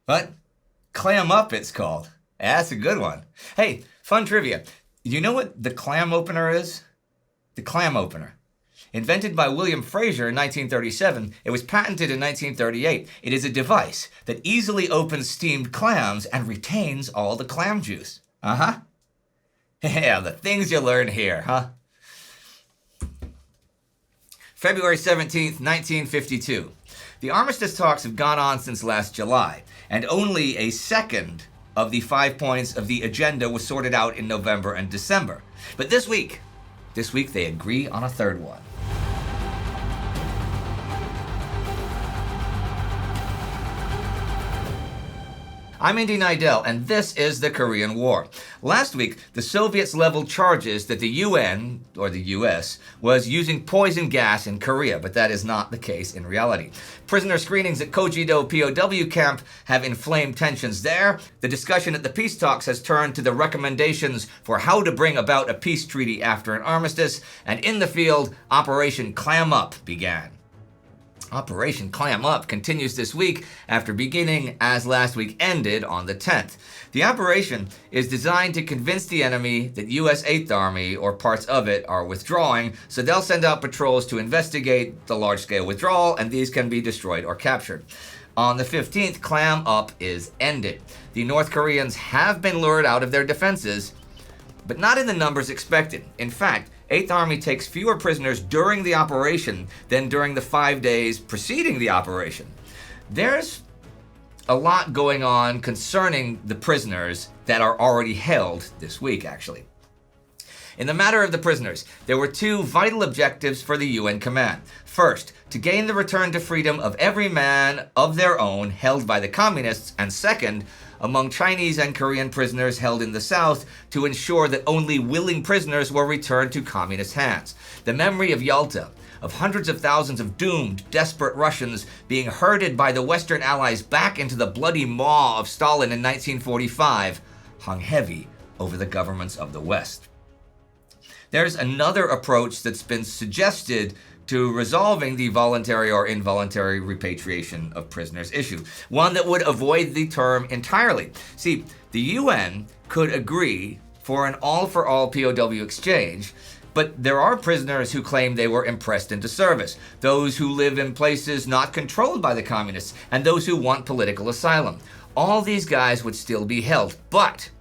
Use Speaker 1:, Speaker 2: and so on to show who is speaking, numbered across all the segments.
Speaker 1: What? Clam Up, it's called. Yeah, that's a good one. Hey, fun trivia. You know what the clam opener is? The clam opener. Invented by William Fraser in 1937, it was patented in 1938. It is a device that easily opens steamed clams and retains all the clam juice. Uh-huh. Yeah, the things you learn here, huh? February 17th, 1952. The armistice talks have gone on since last July, and only a second of the 5 points of the agenda was sorted out in November and December. But this week they agree on a third one. I'm Indy Neidell, and this is the Korean War. Last week, the Soviets leveled charges that the UN, or the US, was using poison gas in Korea, but that is not the case in reality. Prisoner screenings at Koje-do POW camp have inflamed tensions there. The discussion at the peace talks has turned to the recommendations for how to bring about a peace treaty after an armistice, and in the field, Operation Clam Up began. Operation Clam Up continues this week after beginning as last week ended on the 10th. The operation is designed to convince the enemy that US 8th Army, or parts of it, are withdrawing, so they'll send out patrols to investigate the large-scale withdrawal, and these can be destroyed or captured. On the 15th, Clam Up is ended. The North Koreans have been lured out of their defenses, but not in the numbers expected. In fact, 8th Army takes fewer prisoners during the operation than during the 5 days preceding the operation. There's a lot going on concerning the prisoners that are already held this week, actually. In the matter of the prisoners, there were two vital objectives for the UN command. First, to gain the return to freedom of every man of their own held by the communists, and second, among Chinese and Korean prisoners held in the South, to ensure that only willing prisoners were returned to communist hands. The memory of Yalta, of hundreds of thousands of doomed, desperate Russians being herded by the Western Allies back into the bloody maw of Stalin in 1945, hung heavy over the governments of the West. There's another approach that's been suggested to resolving the voluntary or involuntary repatriation of prisoners issue, one that would avoid the term entirely. See, the UN could agree for an all-for-all POW exchange, but there are prisoners who claim they were impressed into service, those who live in places not controlled by the communists, and those who want political asylum. All these guys would still be held, but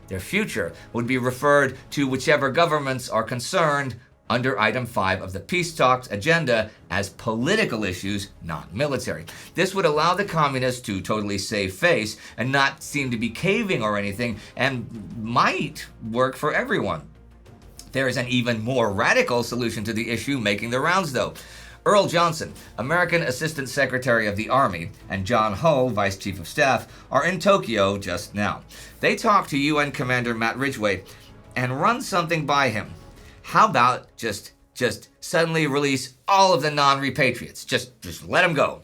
Speaker 1: their future would be referred to whichever governments are concerned under Item 5 of the Peace Talks agenda as political issues, not military. This would allow the communists to totally save face and not seem to be caving or anything, and might work for everyone. There is an even more radical solution to the issue making the rounds, though. Earl Johnson, American Assistant Secretary of the Army, and John Hull, Vice Chief of Staff, are in Tokyo just now. They talked to UN Commander Matt Ridgway and run something by him. How about just suddenly release all of the non-repatriates? Just let them go.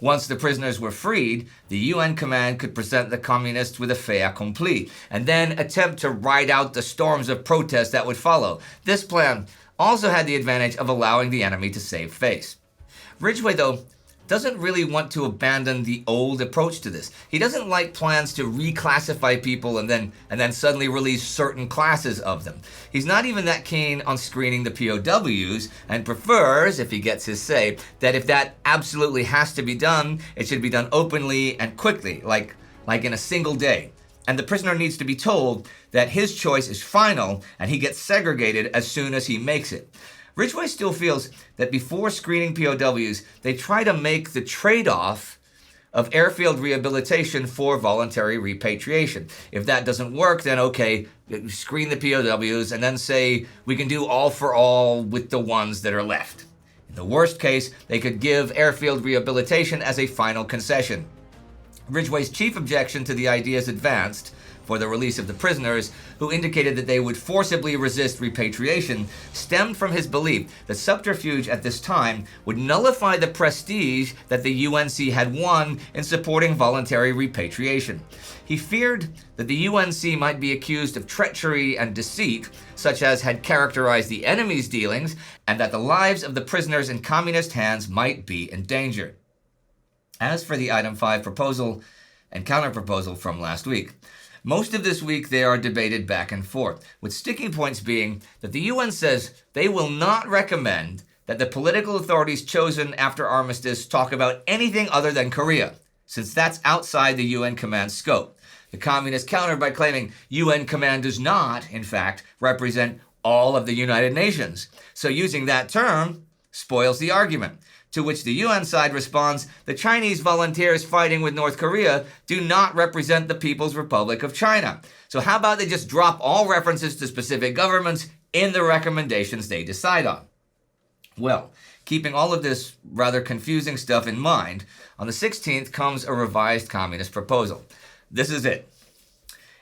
Speaker 1: Once the prisoners were freed, the UN command could present the communists with a fait accompli, and then attempt to ride out the storms of protest that would follow. This plan also had the advantage of allowing the enemy to save face. Ridgway, though, doesn't really want to abandon the old approach to this. He doesn't like plans to reclassify people and then suddenly release certain classes of them. He's not even that keen on screening the POWs, and prefers, if he gets his say, that if that absolutely has to be done, it should be done openly and quickly, like in a single day. And the prisoner needs to be told that his choice is final and he gets segregated as soon as he makes it. Ridgway still feels that before screening POWs, they try to make the trade-off of airfield rehabilitation for voluntary repatriation. If that doesn't work, then okay, screen the POWs and then say we can do all for all with the ones that are left. In the worst case, they could give airfield rehabilitation as a final concession. Ridgway's chief objection to the ideas advanced for the release of the prisoners, who indicated that they would forcibly resist repatriation, stemmed from his belief that subterfuge at this time would nullify the prestige that the UNC had won in supporting voluntary repatriation. He feared that the UNC might be accused of treachery and deceit, such as had characterized the enemy's dealings, and that the lives of the prisoners in communist hands might be endangered. As for the Item 5 proposal, and counterproposal from last week. Most of this week they are debated back and forth, with sticking points being that the UN says they will not recommend that the political authorities chosen after armistice talk about anything other than Korea, since that's outside the UN command scope. The communists countered by claiming UN command does not, in fact, represent all of the United Nations. So using that term spoils the argument. To which the UN side responds, the Chinese volunteers fighting with North Korea do not represent the People's Republic of China. So how about they just drop all references to specific governments in the recommendations they decide on? Well, keeping all of this rather confusing stuff in mind, on the 16th comes a revised communist proposal. This is it.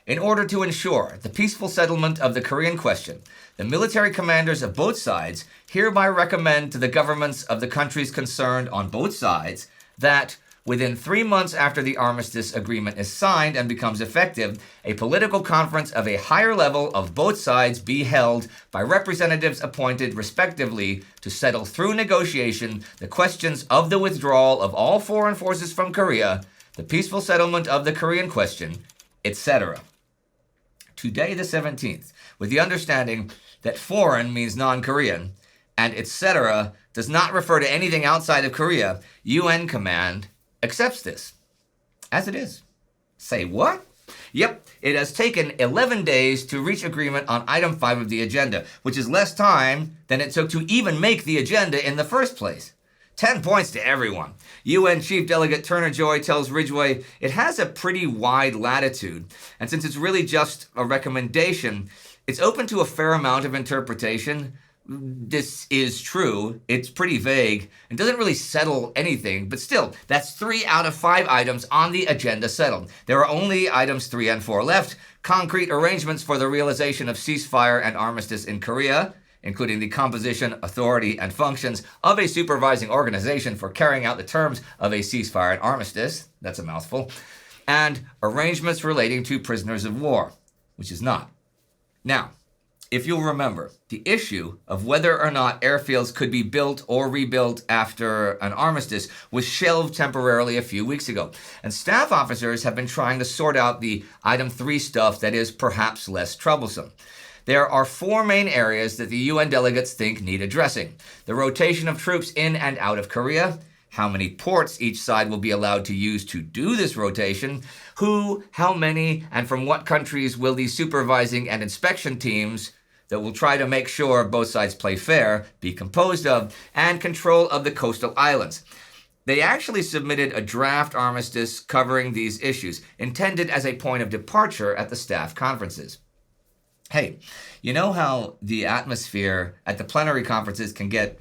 Speaker 1: In order to ensure the peaceful settlement of the Korean question, the military commanders of both sides hereby recommend to the governments of the countries concerned on both sides that, within 3 months after the armistice agreement is signed and becomes effective, a political conference of a higher level of both sides be held by representatives appointed respectively to settle through negotiation the questions of the withdrawal of all foreign forces from Korea, the peaceful settlement of the Korean question, etc. Today, the 17th, with the understanding that foreign means non-Korean, and etc. does not refer to anything outside of Korea, UN command accepts this. As it is. Say what? Yep, it has taken 11 days to reach agreement on item 5 of the agenda, which is less time than it took to even make the agenda in the first place. 10 points to everyone. UN Chief Delegate Turner Joy tells Ridgway it has a pretty wide latitude, and since it's really just a recommendation, it's open to a fair amount of interpretation. This is true. It's pretty vague and doesn't really settle anything, but still, that's 3 out of 5 items on the agenda settled. There are only items 3 and 4 left: concrete arrangements for the realization of ceasefire and armistice in Korea, including the composition, authority, and functions of a supervising organization for carrying out the terms of a ceasefire and armistice, that's a mouthful, and arrangements relating to prisoners of war, which is not. Now, if you'll remember, the issue of whether or not airfields could be built or rebuilt after an armistice was shelved temporarily a few weeks ago, and staff officers have been trying to sort out the item 3 stuff that is perhaps less troublesome. There are 4 main areas that the UN delegates think need addressing: the rotation of troops in and out of Korea, how many ports each side will be allowed to use to do this rotation, who, how many, and from what countries will the supervising and inspection teams that will try to make sure both sides play fair be composed of, and control of the coastal islands. They actually submitted a draft armistice covering these issues, intended as a point of departure at the staff conferences. Hey, you know how the atmosphere at the plenary conferences can get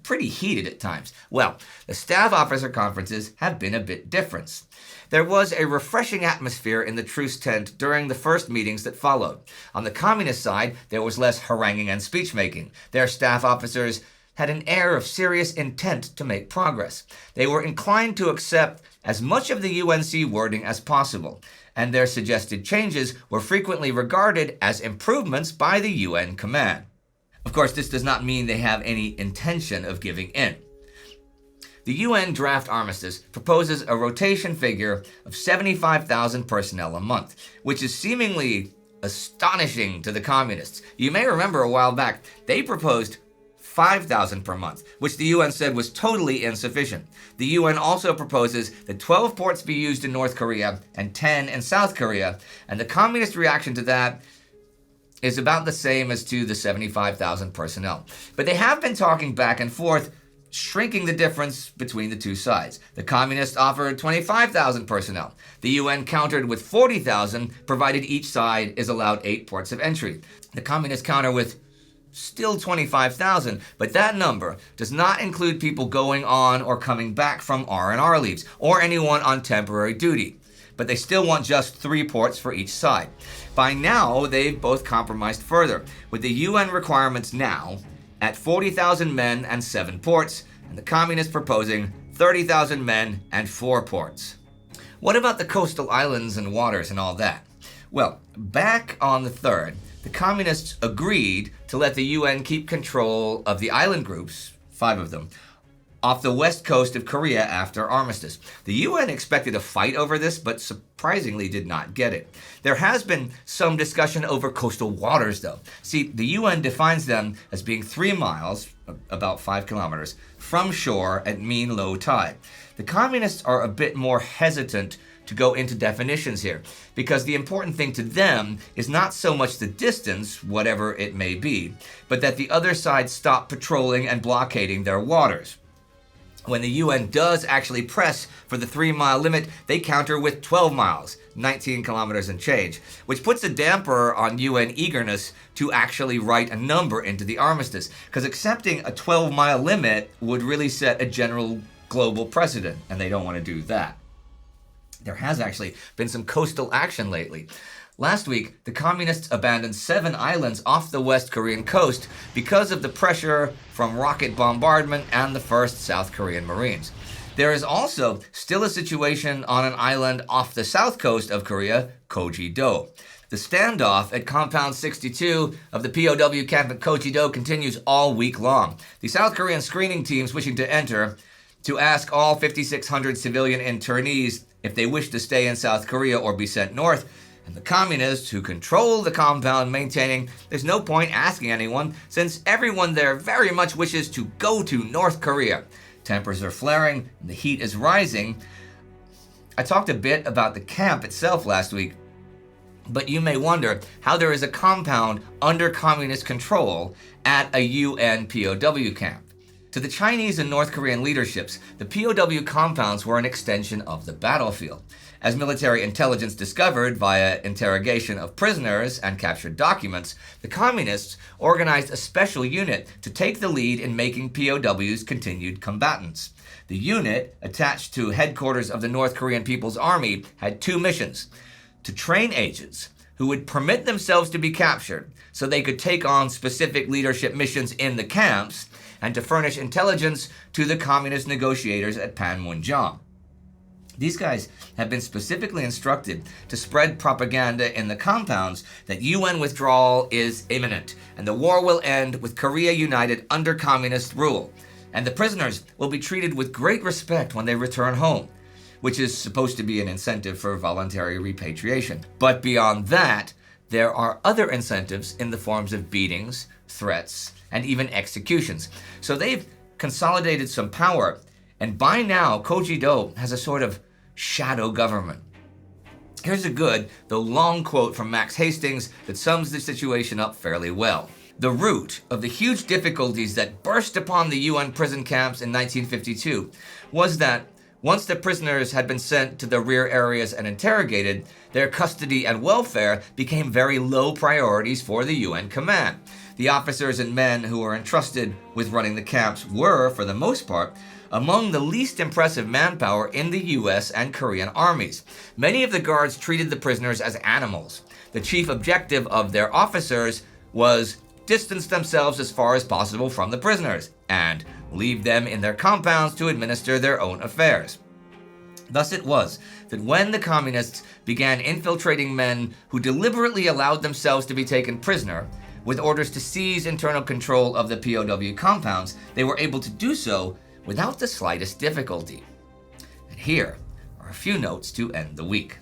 Speaker 1: pretty heated at times? Well, the staff officer conferences have been a bit different. There was a refreshing atmosphere in the truce tent during the first meetings that followed. On the communist side, there was less haranguing and speech-making. Their staff officers had an air of serious intent to make progress. They were inclined to accept as much of the UNC wording as possible, and their suggested changes were frequently regarded as improvements by the UN command. Of course, this does not mean they have any intention of giving in. The UN draft armistice proposes a rotation figure of 75,000 personnel a month, which is seemingly astonishing to the communists. You may remember a while back, they proposed 5,000 per month, which the UN said was totally insufficient. The UN also proposes that 12 ports be used in North Korea and 10 in South Korea, and the communist reaction to that is about the same as to the 75,000 personnel. But they have been talking back and forth, shrinking the difference between the two sides. The communists offered 25,000 personnel. The UN countered with 40,000, provided each side is allowed 8 ports of entry. The communists counter with still 25,000, but that number does not include people going on or coming back from R&R leaves, or anyone on temporary duty. But they still want just 3 ports for each side. By now, they've both compromised further, with the UN requirements now at 40,000 men and 7 ports, and the communists proposing 30,000 men and 4 ports. What about the coastal islands and waters and all that? Well, back on the 3rd, the communists agreed to let the UN keep control of the island groups, 5 of them, off the west coast of Korea after armistice. The UN expected a fight over this, but surprisingly did not get it. There has been some discussion over coastal waters, though. See, the UN defines them as being 3 miles, about 5 kilometers, from shore at mean low tide. The communists are a bit more hesitant to go into definitions here, because the important thing to them is not so much the distance, whatever it may be, but that the other side stop patrolling and blockading their waters. When the UN does actually press for the 3-mile limit, they counter with 12 miles, 19 kilometers and change, which puts a damper on UN eagerness to actually write a number into the armistice, because accepting a 12-mile limit would really set a general global precedent, and they don't want to do that. There has actually been some coastal action lately. Last week, the communists abandoned 7 islands off the West Korean coast because of the pressure from rocket bombardment and the 1st South Korean Marines. There is also still a situation on an island off the south coast of Korea, Koje-do. The standoff at Compound 62 of the POW camp at Koje-do continues all week long. The South Korean screening teams wishing to enter to ask all 5,600 civilian internees if they wish to stay in South Korea or be sent north, and the communists who control the compound maintaining there's no point asking anyone since everyone there very much wishes to go to North Korea. Tempers are flaring and the heat is rising. I talked a bit about the camp itself last week, but you may wonder how there is a compound under communist control at a UN POW camp. To the Chinese and North Korean leaderships, the POW compounds were an extension of the battlefield. As military intelligence discovered via interrogation of prisoners and captured documents, the communists organized a special unit to take the lead in making POWs continued combatants. The unit, attached to headquarters of the North Korean People's Army, had 2 missions: to train agents who would permit themselves to be captured so they could take on specific leadership missions in the camps, and to furnish intelligence to the communist negotiators at Panmunjom. These guys have been specifically instructed to spread propaganda in the compounds that UN withdrawal is imminent, and the war will end with Korea united under communist rule, and the prisoners will be treated with great respect when they return home, which is supposed to be an incentive for voluntary repatriation. But beyond that, there are other incentives in the forms of beatings, threats, and even executions. So they've consolidated some power, and by now Koje-do has a sort of shadow government. Here's a good, though long quote from Max Hastings that sums the situation up fairly well. The root of the huge difficulties that burst upon the UN prison camps in 1952 was that once the prisoners had been sent to the rear areas and interrogated, their custody and welfare became very low priorities for the UN command. The officers and men who were entrusted with running the camps were, for the most part, among the least impressive manpower in the US and Korean armies. Many of the guards treated the prisoners as animals. The chief objective of their officers was distance themselves as far as possible from the prisoners and leave them in their compounds to administer their own affairs. Thus it was that when the communists began infiltrating men who deliberately allowed themselves to be taken prisoner, with orders to seize internal control of the POW compounds, they were able to do so without the slightest difficulty. And here are a few notes to end the week.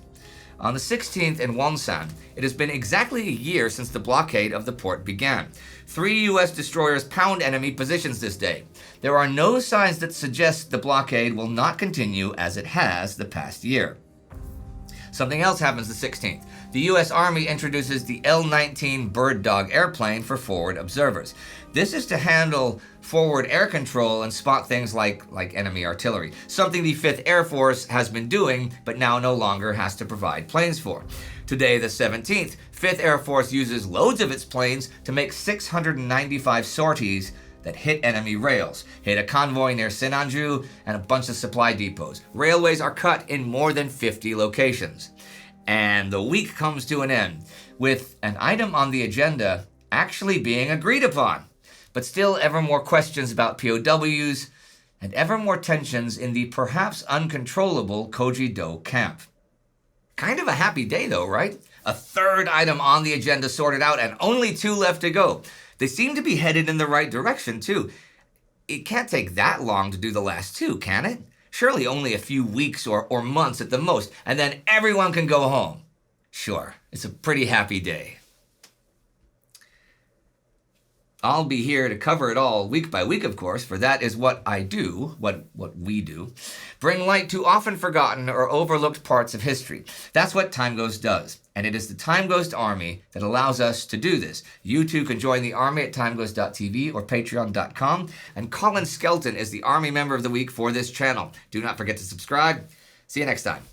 Speaker 1: On the 16th in Wonsan, it has been exactly a year since the blockade of the port began. 3 U.S. destroyers pound enemy positions this day. There are no signs that suggest the blockade will not continue as it has the past year. Something else happens the 16th. The U.S. Army introduces the L-19 Bird Dog airplane for forward observers. This is to handle forward air control and spot things like enemy artillery, something the 5th Air Force has been doing but now no longer has to provide planes for. Today, the 17th, 5th Air Force uses loads of its planes to make 695 sorties that hit enemy rails, hit a convoy near Sinanju, and a bunch of supply depots. Railways are cut in more than 50 locations. And the week comes to an end, with an item on the agenda actually being agreed upon. But still ever more questions about POWs, and ever more tensions in the perhaps uncontrollable Koje-do camp. Kind of a happy day though, right? A 3rd item on the agenda sorted out and only 2 left to go. They seem to be headed in the right direction too. it can't take that long to do the last two, can it? Surely only a few weeks or months at the most, and then everyone can go home. Sure, it's a pretty happy day. I'll be here to cover it all week by week, of course, for that is what I do, what we do. Bring light to often forgotten or overlooked parts of history. That's what Time Ghost does. And it is the Time Ghost Army that allows us to do this. You too can join the army at timeghost.tv or patreon.com. And Colin Skelton is the Army Member of the Week for this channel. Do not forget to subscribe. See you next time.